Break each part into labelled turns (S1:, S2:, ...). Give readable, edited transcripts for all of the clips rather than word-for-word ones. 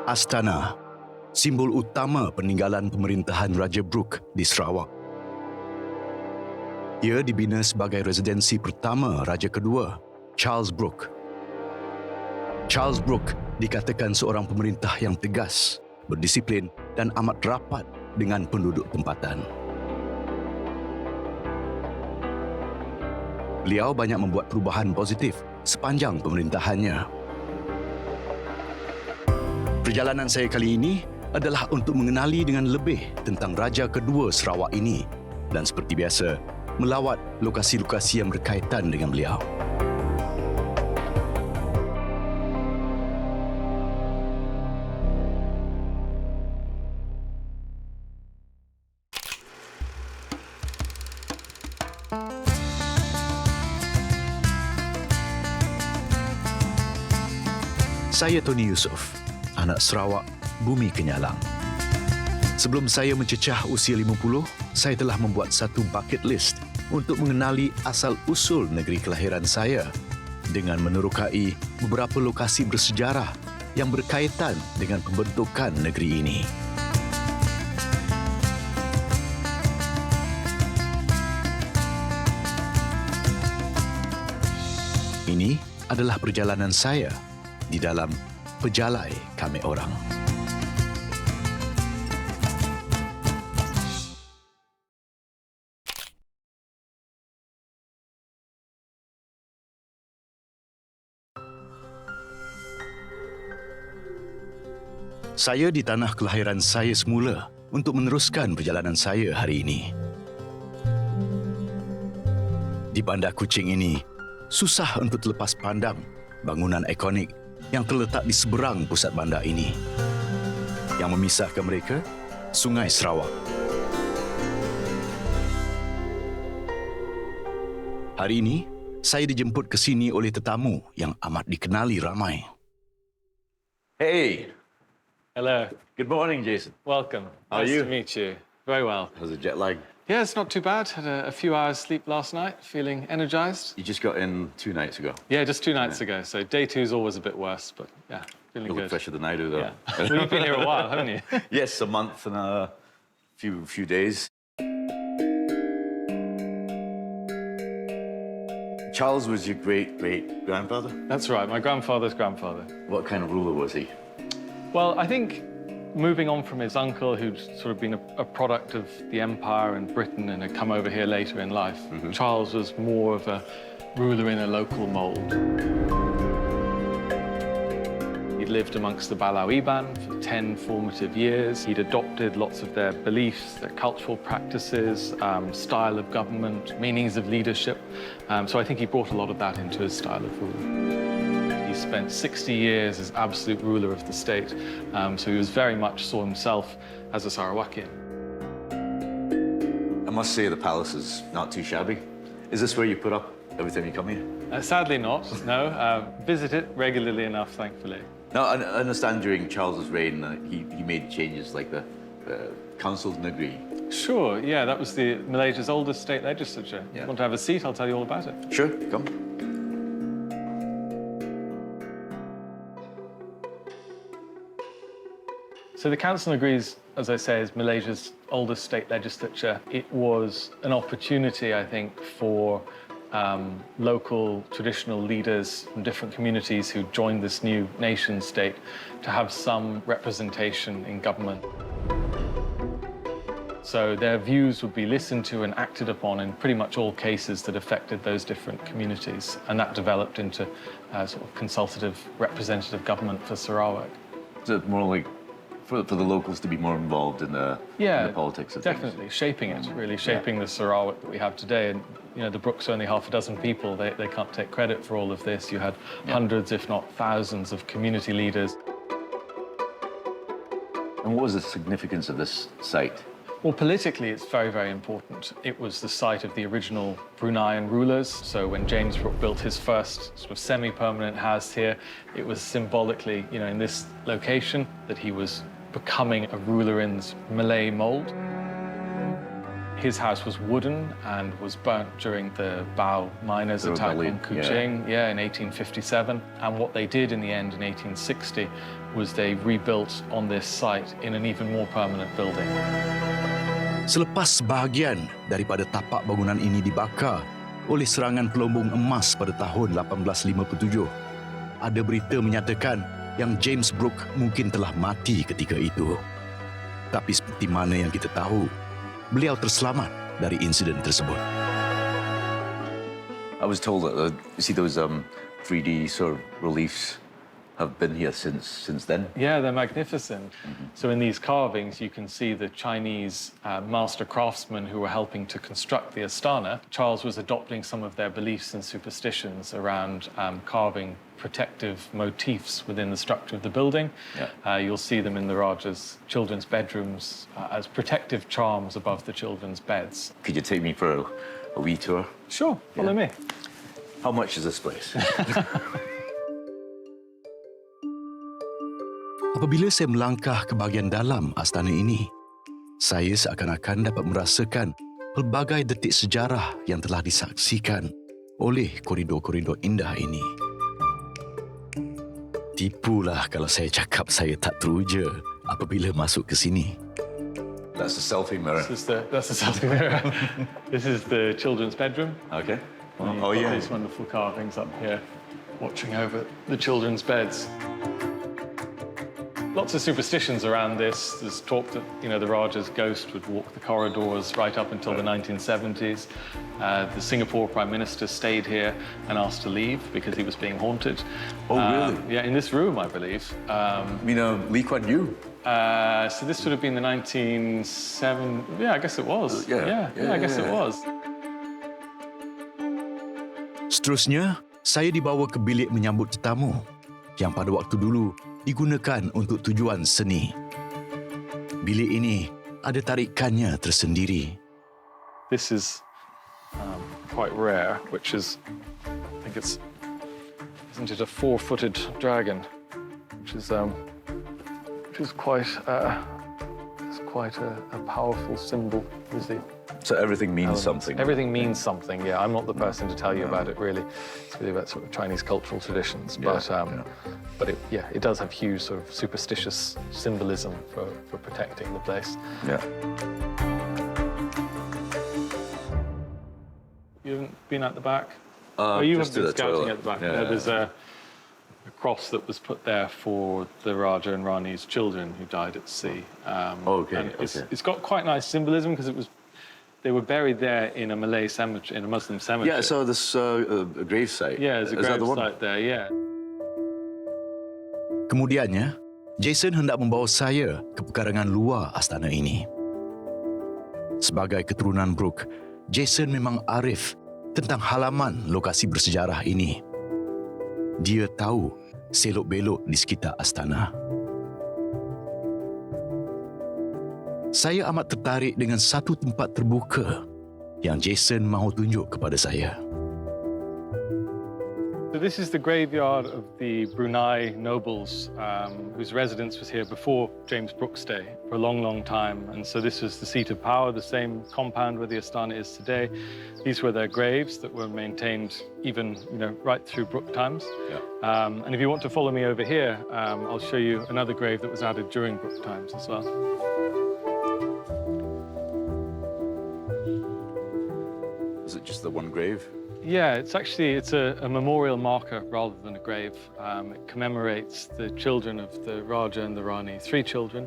S1: Astana, simbol utama peninggalan pemerintahan Rajah Brooke di Sarawak. Ia dibina sebagai residensi pertama Raja kedua, Charles Brooke. Charles Brooke dikatakan seorang pemerintah yang tegas, berdisiplin dan amat rapat dengan penduduk tempatan. Beliau banyak membuat perubahan positif sepanjang pemerintahannya. Perjalanan saya kali ini adalah untuk mengenali dengan lebih tentang Raja kedua Sarawak ini dan seperti biasa, melawat lokasi-lokasi yang berkaitan dengan beliau. Saya Tony Yusof, anak Sarawak, bumi Kenyalang. Sebelum saya mencecah usia 50, saya telah membuat satu bucket list untuk mengenali asal-usul negeri kelahiran saya dengan menerokai beberapa lokasi bersejarah yang berkaitan dengan pembentukan negeri ini. Ini adalah perjalanan saya di dalam Pejalai Kamek orang. Saya di tanah kelahiran saya semula untuk meneruskan perjalanan saya hari ini. Di Bandar Kuching ini, susah untuk terlepas pandang bangunan ikonik yang terletak di seberang pusat bandar ini. Yang memisahkan mereka, Sungai Sarawak. Hari ini, saya dijemput ke sini oleh tetamu yang amat dikenali ramai.
S2: Hey!
S3: Hello.
S2: Good morning, Jason.
S3: Welcome.
S2: How are
S3: nice
S2: you?
S3: to meet you. Very well.
S2: How's the jet lag?
S3: Yeah, it's not too bad. Had a few hours sleep last night, feeling energized.
S2: You just got in 2 nights ago.
S3: Yeah, just 2 nights ago. So day 2 is always a bit worse, but yeah, feeling
S2: You look
S3: good.
S2: fresher than I do, though.
S3: Yeah. Well, you've been here a while, haven't you?
S2: Yes, a month and a few days. Charles was your great-great-grandfather?
S3: That's right, my grandfather's grandfather.
S2: What kind of ruler was he?
S3: Well, I think moving on from his uncle, who'd sort of been a product of the Empire and Britain and had come over here later in life, Charles was more of a ruler in a local mould. He'd lived amongst the Balau Iban for 10 formative years. He'd adopted lots of their beliefs, their cultural practices, style of government, meanings of leadership. So I think he brought a lot of that into his style of rule. He spent 60 years as absolute ruler of the state, so he was very much saw himself as a Sarawakian.
S2: I must say the palace is not too shabby. Is this where you put up every time you come here?
S3: Sadly not, no. Visit it regularly enough, thankfully.
S2: No, I understand during Charles's reign he made changes like the Council of Negri.
S3: Sure, yeah, that was Malaysia's oldest state legislature.
S2: Yeah.
S3: Want to have a seat? I'll tell you all about it.
S2: Sure, come.
S3: So the Council agrees, as I say, is Malaysia's oldest state legislature. It was an opportunity, I think, for local traditional leaders from different communities who joined this new nation state to have some representation in government. So their views would be listened to and acted upon in pretty much all cases that affected those different communities. And that developed into sort of consultative representative government for Sarawak.
S2: Is it more like for the locals to be more involved in the politics of
S3: definitely
S2: things?
S3: shaping it, really shaping the Sarawak that we have today. And you know, the Brookes are only half a dozen people. They can't take credit for all of this. You had hundreds, if not thousands, of community leaders.
S2: And what was the significance of this site?
S3: Well, politically, it's very, very important. It was the site of the original Bruneian rulers. So when James Brooke built his first sort of semi-permanent house here, it was symbolically, you know, in this location that he was becoming a ruler in this Malay mould. His house was wooden and was burnt during the Bao miners'
S2: The
S3: attack on
S2: rebellion,
S3: Kuching, in 1857. And what they did in the end in 1860 was they rebuilt on this site in an even more permanent building.
S1: Selepas sebahagian daripada tapak bangunan ini dibakar oleh serangan pelombong emas pada tahun 1857, ada berita menyatakan yang James Brooke mungkin telah mati ketika itu. Tapi seperti mana yang kita tahu, beliau terselamat dari insiden tersebut.
S2: I was told that you see those 3D sort of reliefs have been here since then.
S3: Yeah, they're magnificent. So in these carvings, you can see the Chinese master craftsmen who were helping to construct the Astana. Charles was adopting some of their beliefs and superstitions around carving protective motifs within the structure of the building.
S2: Yeah.
S3: You'll see them in the Rajah's children's bedrooms as protective charms above the children's beds.
S2: Could you take me for a wee tour?
S3: Sure, follow me.
S2: How much is this place?
S1: Apabila saya melangkah ke bahagian dalam astana ini, saya seakan-akan dapat merasakan pelbagai detik sejarah yang telah disaksikan oleh koridor-koridor indah ini. Tipulah kalau saya cakap saya tak teruja apabila masuk ke sini.
S2: That's the selfie mirror.
S3: That's the selfie mirror. This is the children's bedroom.
S2: Okay.
S3: And
S2: Oh
S3: you've got
S2: yeah.
S3: these wonderful carvings up here, watching over the children's beds. Lots of superstitions around this. There's talk that the Rajah's ghost would walk the corridors right up until the 1970s. The Singapore Prime Minister stayed here and asked to leave because he was being haunted.
S2: Oh, really?
S3: Yeah, in this room, I believe.
S2: Lee Kuan Yew.
S3: So this would have been the 1970s. Yeah, I guess it was.
S2: Yeah,
S3: I guess it was.
S1: Seterusnya, saya dibawa ke bilik menyambut tetamu yang pada waktu dulu digunakan untuk tujuan seni. Bilik ini ada tarikannya tersendiri.
S3: This is quite rare, which is, I think it's, isn't it a 4-footed dragon, which is quite a powerful symbol. You see.
S2: So everything means something.
S3: Everything means something. Yeah, I'm not the person to tell you about it. Really, it's really about sort of Chinese cultural traditions. But it does have huge sort of superstitious symbolism for protecting the place.
S2: Yeah.
S3: You haven't been at the back?
S2: Just
S3: You haven't
S2: to
S3: been
S2: the
S3: scouting
S2: toilet.
S3: at the back.
S2: Yeah.
S3: There's a cross that was put there for the Rajah and Rani's children who died at sea.
S2: Okay,
S3: And
S2: okay.
S3: It's got quite nice symbolism because they were buried there in a Malay cemetery, in a Muslim cemetery.
S2: Yeah, so this grave site.
S3: Yeah, there's a
S2: Is that
S3: grave
S2: the one?
S3: site there, yeah.
S1: Kemudiannya, Jason hendak membawa saya ke pekarangan luar astana ini. Sebagai keturunan Brooke, Jason memang arif tentang halaman lokasi bersejarah ini. Dia tahu selok-belok di sekitar astana. Saya amat tertarik dengan satu tempat terbuka yang Jason mahu tunjuk kepada saya.
S3: So this is the graveyard of the Brunei nobles whose residence was here before James Brooke's day for a long, long time. And so this was the seat of power, the same compound where the Astana is today. These were their graves that were maintained even, right through Brooke times.
S2: Yeah.
S3: And if you want to follow me over here, I'll show you another grave that was added during Brooke times as well.
S2: Is it just the one grave?
S3: Yeah, it's a memorial marker rather than a grave. It commemorates the children of the Rajah and the Rani, 3 children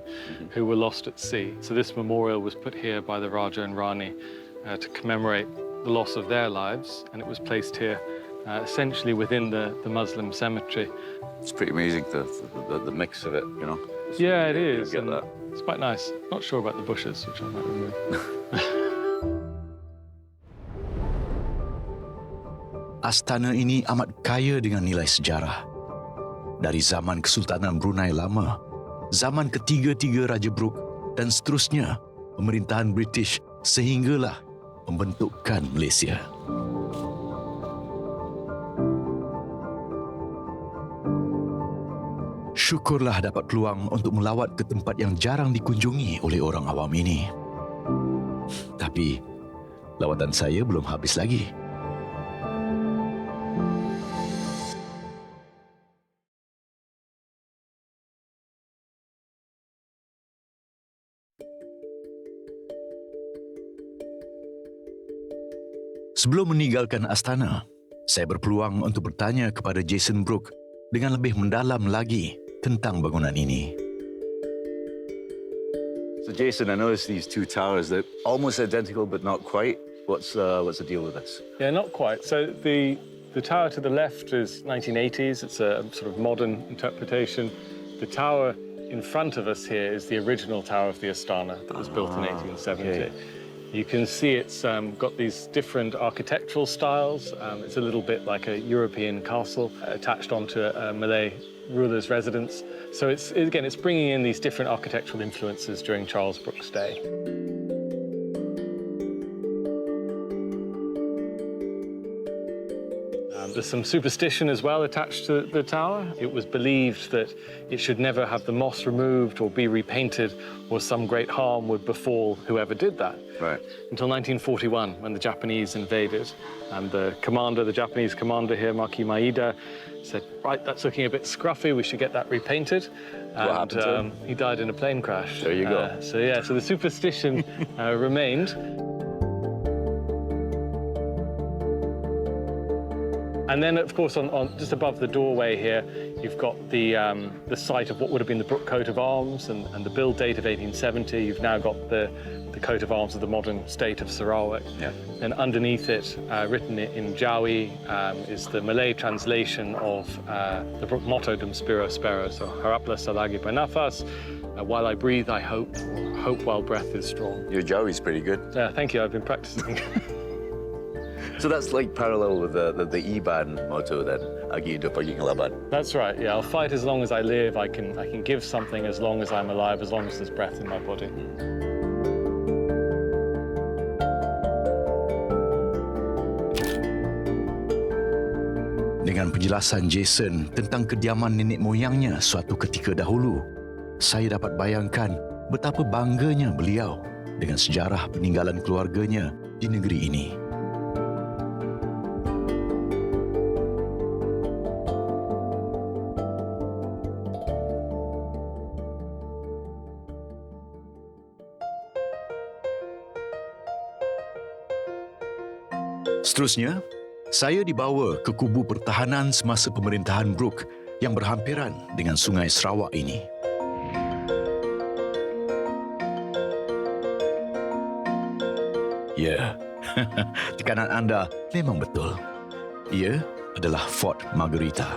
S3: who were lost at sea. So this memorial was put here by the Rajah and Rani to commemorate the loss of their lives, and it was placed here essentially within the Muslim cemetery.
S2: It's pretty amazing, the mix of it,
S3: Yeah, it is.
S2: Get
S3: and
S2: that.
S3: It's quite nice. Not sure about the bushes, which I might remove.
S1: Astana ini amat kaya dengan nilai sejarah. Dari zaman Kesultanan Brunei lama, zaman ketiga-tiga Raja Brooke dan seterusnya pemerintahan British sehinggalah pembentukan Malaysia. Syukurlah dapat peluang untuk melawat ke tempat yang jarang dikunjungi oleh orang awam ini. Tapi lawatan saya belum habis lagi. Sebelum meninggalkan astana, saya berpeluang untuk bertanya kepada Jason Brooke dengan lebih mendalam lagi tentang bangunan ini.
S2: So Jason, I noticed these two towers. They're almost identical, but not quite. What's the deal with this?
S3: Yeah, not quite. So the tower to the left is 1980s. It's a sort of modern interpretation. The tower in front of us here is the original tower of the Astana that was built in 1870.
S2: Okay.
S3: You can see it's got these different architectural styles. It's a little bit like a European castle attached onto a Malay ruler's residence. So it's bringing in these different architectural influences during Charles Brooke's day. There's some superstition as well attached to the tower. It was believed that it should never have the moss removed or be repainted, or some great harm would befall whoever did that.
S2: Right.
S3: Until 1941, when the Japanese invaded, and the Japanese commander here, Maki Maeda, said, right, that's looking a bit scruffy, we should get that repainted.
S2: What happened to him?
S3: He died in a plane crash.
S2: There you go.
S3: So the superstition remained. And then, of course, on just above the doorway here, you've got the site of what would have been the Brooke coat of arms and the build date of 1870. You've now got the coat of arms of the modern state of Sarawak.
S2: Yeah.
S3: And underneath it, written in Jawi, is the Malay translation of the Brooke motto, Dum Spiro Spero, so Haraplah Salagi Panafas, while I breathe, I hope, or hope while breath is strong.
S2: Your Jawi's pretty good.
S3: Thank you, I've been practicing.
S2: So that's like parallel with the IBAN motto then, Agi hidup pagi ngelaban.
S3: That's right, yeah. I'll fight as long as I live. I can give something as long as I'm alive, as long as there's breath in my body.
S1: Dengan penjelasan Jason tentang kediaman nenek moyangnya suatu ketika dahulu, saya dapat bayangkan betapa bangganya beliau dengan sejarah peninggalan keluarganya di negeri ini. Seterusnya, saya dibawa ke kubu pertahanan semasa pemerintahan Brooke yang berhampiran dengan Sungai Sarawak ini. Ya, tekanan anda memang betul. Ia adalah Fort Margarita.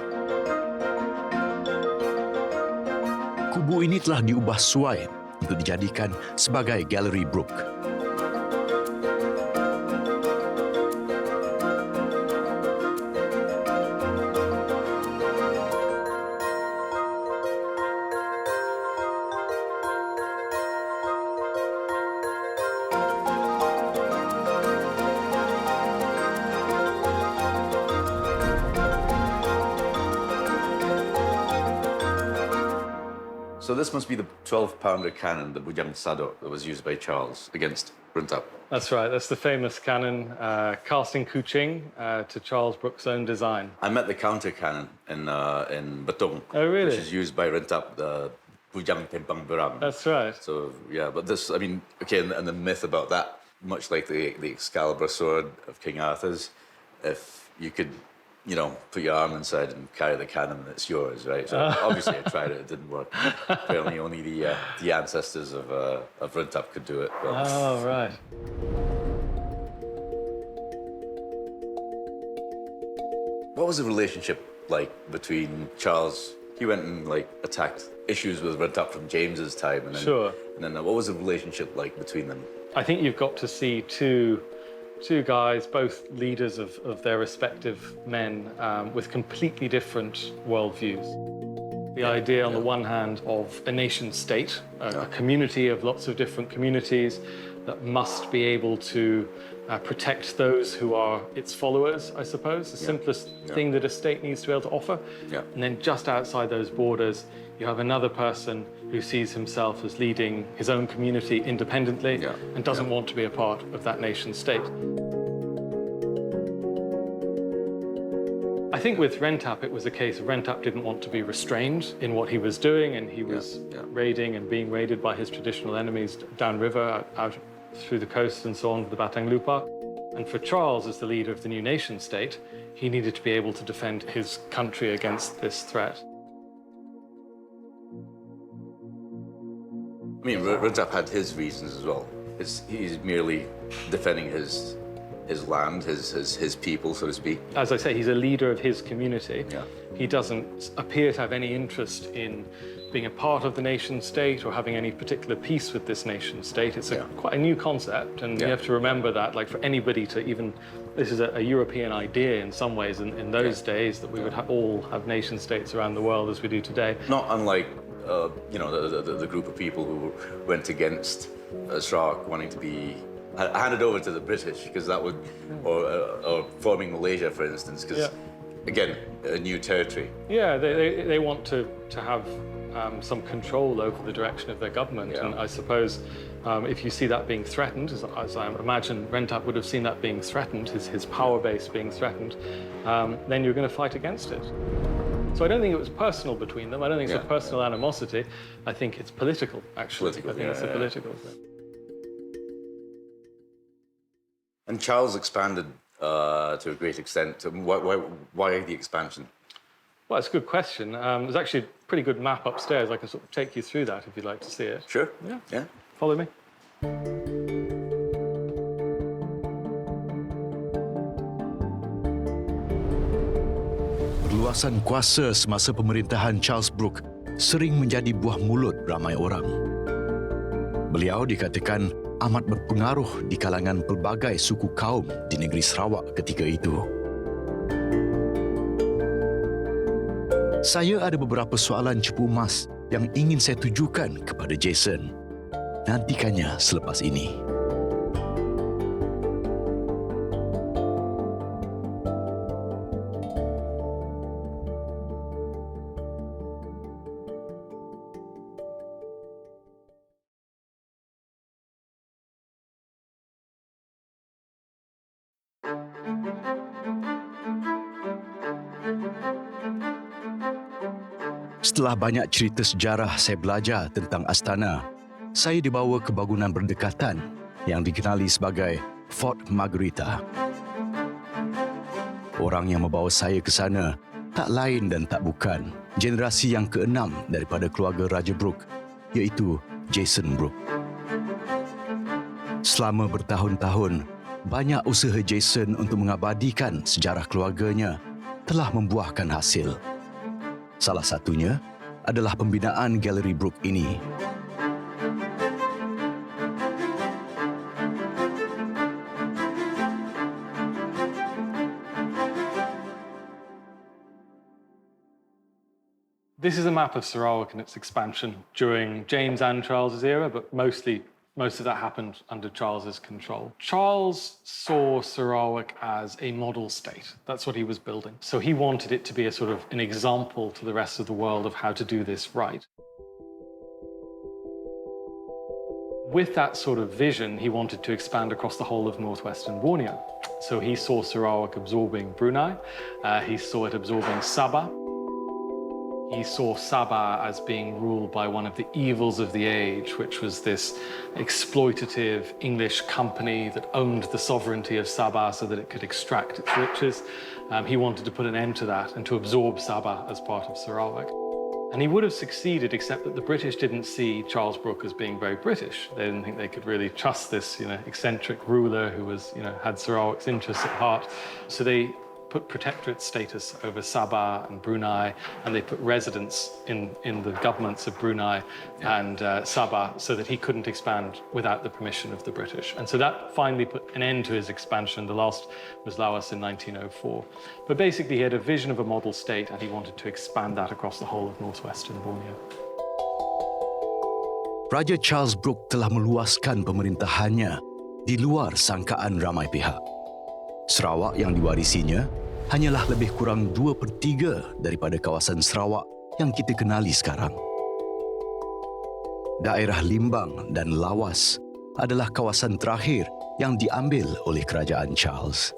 S1: Kubu ini telah diubah suai untuk dijadikan sebagai Galeri Brooke.
S2: So this must be the 12-pounder cannon, the Bujang Sadok, that was used by Charles against Runtap.
S3: That's right. That's the famous cannon cast in Kuching to Charles Brooke's own design.
S2: I met the counter cannon in Betong.
S3: Oh, really?
S2: Which is used by Runtap, the Bujang Tempang Berang.
S3: That's right.
S2: So, yeah, but this, I mean, okay, and the myth about that, much like the Excalibur sword of King Arthur's, if you could, you know, put your arm inside and carry the cannon, it's yours, right? So obviously I tried it didn't work. Apparently only the ancestors of Runtap could do it. But...
S3: Oh, right.
S2: What was the relationship like between Charles? He went and like attacked issues with Runtap from James's time, and then,
S3: Sure.
S2: And then what was the relationship like between them?
S3: I think you've got to see two guys, both leaders of their respective men, with completely different worldviews. The idea, on the one hand, of a nation state, a community of lots of different communities that must be able to protect those who are its followers, I suppose, the simplest thing that a state needs to be able to offer.
S2: Yeah.
S3: And then just outside those borders, you have another person who sees himself as leading his own community independently and doesn't want to be a part of that nation state. I think with Rentap, it was a case of Rentap didn't want to be restrained in what he was doing, and he was raiding and being raided by his traditional enemies downriver, out through the coast and so on, the Batang Lupa. And for Charles, as the leader of the new nation state, he needed to be able to defend his country against this threat.
S2: I mean, Rajah had his reasons as well. He's merely defending his land, his people, so to speak.
S3: As I say, he's a leader of his community.
S2: Yeah.
S3: He doesn't appear to have any interest in being a part of the nation state or having any particular peace with this nation state. It's quite a new concept, and you have to remember that, like, for anybody to even, this is a European idea in some ways in those days, that we would all have nation states around the world as we do today.
S2: Not unlike, the group of people who went against Sarawak wanting to be handed over to the British, because that would, or forming Malaysia, for instance, because, again, a new territory.
S3: Yeah, they want to have some control over the direction of their government. And I suppose if you see that being threatened, as I imagine Rentap would have seen that being threatened, his power base being threatened, then you're going to fight against it. So I don't think it was personal between them. I don't think it's a personal animosity. I think it's political, actually. I think it's a political thing.
S2: And Charles expanded to a great extent. Why the expansion?
S3: Well, it's a good question. There's actually a pretty good map upstairs. I can sort of take you through that if you'd like to see it.
S2: Sure.
S3: Yeah. Follow me.
S1: Perluasan kuasa semasa pemerintahan Charles Brooke sering menjadi buah mulut ramai orang. Beliau dikatakan amat berpengaruh di kalangan pelbagai suku kaum di negeri Sarawak ketika itu. Saya ada beberapa soalan cepu emas yang ingin saya tujukan kepada Jason. Nantikannya selepas ini. Setelah banyak cerita sejarah saya belajar tentang Astana, saya dibawa ke bangunan berdekatan yang dikenali sebagai Fort Margarita. Orang yang membawa saya ke sana tak lain dan tak bukan generasi yang ke-6 daripada keluarga Rajah Brooke, iaitu Jason Brooke. Selama bertahun-tahun, banyak usaha Jason untuk mengabadikan sejarah keluarganya telah membuahkan hasil. Salah satunya adalah pembinaan Galeri Brooke ini.
S3: This is a map of Sarawak and its expansion during James and Charles's era, but most of that happened under Charles's control. Charles saw Sarawak as a model state. That's what he was building. So he wanted it to be a sort of an example to the rest of the world of how to do this right. With that sort of vision, he wanted to expand across the whole of northwestern Borneo. So he saw Sarawak absorbing Brunei. He saw it absorbing Sabah. He saw Sabah as being ruled by one of the evils of the age, which was this exploitative English company that owned the sovereignty of Sabah so that it could extract its riches. He wanted to put an end to that and to absorb Sabah as part of Sarawak. And he would have succeeded, except that the British didn't see Charles Brooke as being very British. They didn't think they could really trust this, eccentric ruler who was, had Sarawak's interests at heart. So they put protectorate status over Sabah and Brunei, and they put residence in the governments of Brunei and Sabah so that he couldn't expand without the permission of the British. And so that finally put an end to his expansion. The last was Laos in 1904. But basically he had a vision of a model state and he wanted to expand that across the whole of northwestern Borneo.
S1: Raja Charles Brooke telah meluaskan pemerintahannya di luar sangkaan ramai pihak. Sarawak yang diwarisinya hanyalah lebih kurang 2/3 daripada kawasan Sarawak yang kita kenali sekarang. Daerah Limbang dan Lawas adalah kawasan terakhir yang diambil oleh Kerajaan Charles.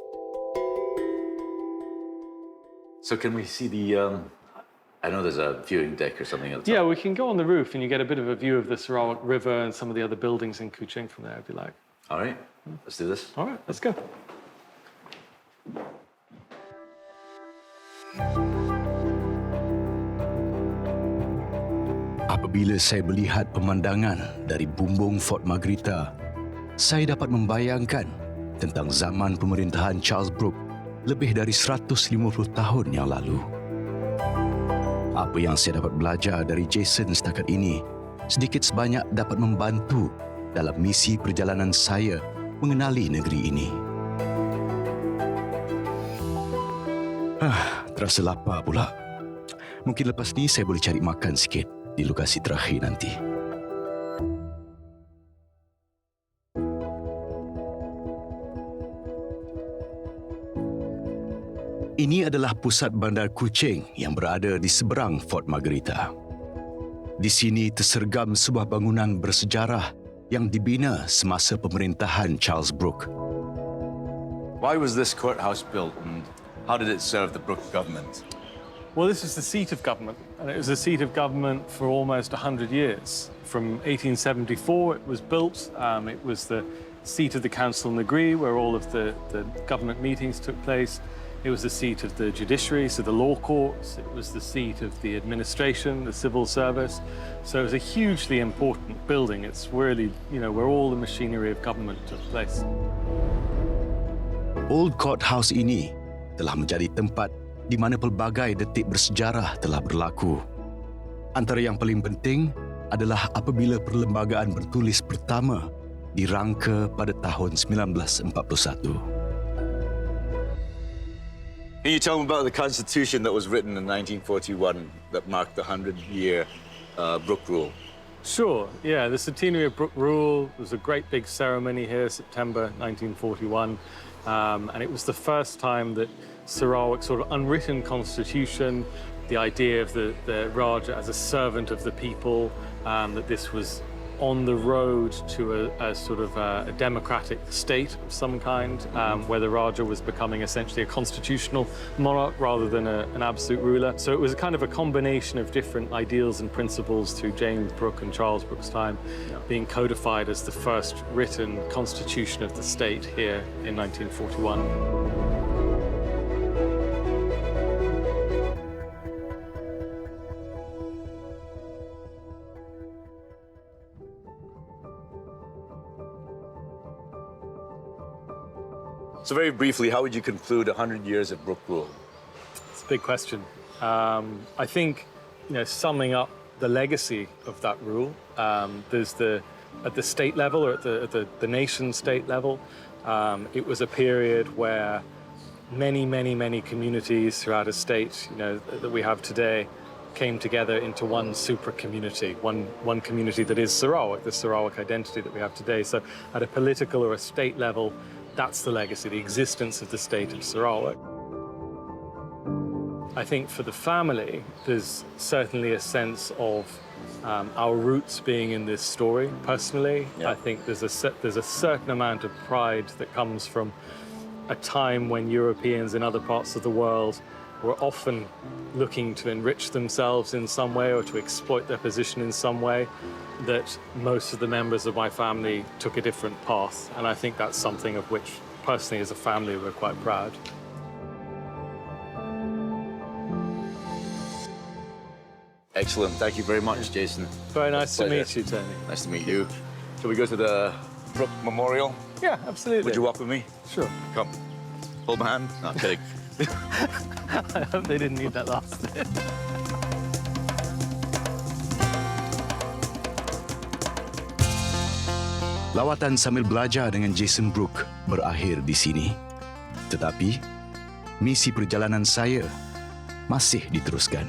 S2: So can we see the? I know there's a viewing deck or something else.
S3: Yeah, we can go on the roof and you get a bit of a view of the Sarawak River and some of the other buildings in Kuching from there, if you like.
S2: All right, let's do this.
S3: All right, let's go.
S1: Apabila saya melihat pemandangan dari bumbung Fort Margherita, saya dapat membayangkan tentang zaman pemerintahan Charles Brooke lebih dari 150 tahun yang lalu. Apa yang saya dapat belajar dari Jason setakat ini sedikit sebanyak dapat membantu dalam misi perjalanan saya mengenali negeri ini. Terasa lapar pula. Mungkin lepas ni saya boleh cari makan sikit di lokasi terakhir nanti. Ini adalah pusat bandar Kuching yang berada di seberang Fort Margherita. Di sini tersergam sebuah bangunan bersejarah yang dibina semasa pemerintahan Charles Brooke.
S2: Why was this courthouse built, and how did it serve the Brooke government?
S3: Well, this is the seat of government, and it was the seat of government for almost 100 years. From 1874, it was built. It was the seat of the Council Negri, where all of the government meetings took place. It was the seat of the judiciary, so the law courts. It was the seat of the administration, the civil service. So it was a hugely important building. It's really, where all the machinery of government took place.
S1: Old Courthouse ini telah menjadi tempat di mana pelbagai detik bersejarah telah berlaku. Antara yang paling penting adalah apabila perlembagaan bertulis pertama dirangka pada tahun 1941.
S2: Can you tell me about the Constitution that was written in 1941 that marked the 100-year Brooke rule?
S3: Sure, yeah. The centenary of Brooke rule was a great big ceremony here, September 1941. And it was the first time that Sarawak's sort of unwritten constitution, the idea of the Rajah as a servant of the people, that this was on the road to a sort of a democratic state of some kind, where the Rajah was becoming essentially a constitutional monarch rather than an absolute ruler. So it was a kind of a combination of different ideals and principles through James Brooke and Charles Brooke's time, being codified as the first written constitution of the state here in 1941.
S2: So very briefly, how would you conclude 100 years of Brooke rule?
S3: It's a big question. I think, summing up the legacy of that rule, there's at the state level or at the nation state level, it was a period where many communities throughout a state, that we have today, came together into one super community, one community that is Sarawak, the Sarawak identity that we have today. So at a political or a state level, that's the legacy, the existence of the state of Sarawak. I think for the family, there's certainly a sense of our roots being in this story. Personally, I think there's a certain amount of pride that comes from a time when Europeans in other parts of the world were often looking to enrich themselves in some way or to exploit their position in some way, that most of the members of my family took a different path. And I think that's something of which, personally, as a family, we're quite proud.
S2: Excellent. Thank you very much, Jason.
S3: Very nice to
S2: Pleasure.
S3: meet you, Tony.
S2: Nice to meet you. Shall we go to the Brooke Memorial?
S3: Yeah, absolutely.
S2: Would you walk with me?
S3: Sure.
S2: Come. Hold my hand. No, I'm kidding.
S3: I hope they didn't need that last bit.
S1: Lawatan sambil belajar dengan Jason Brooke berakhir di sini. Tetapi, misi perjalanan saya masih diteruskan.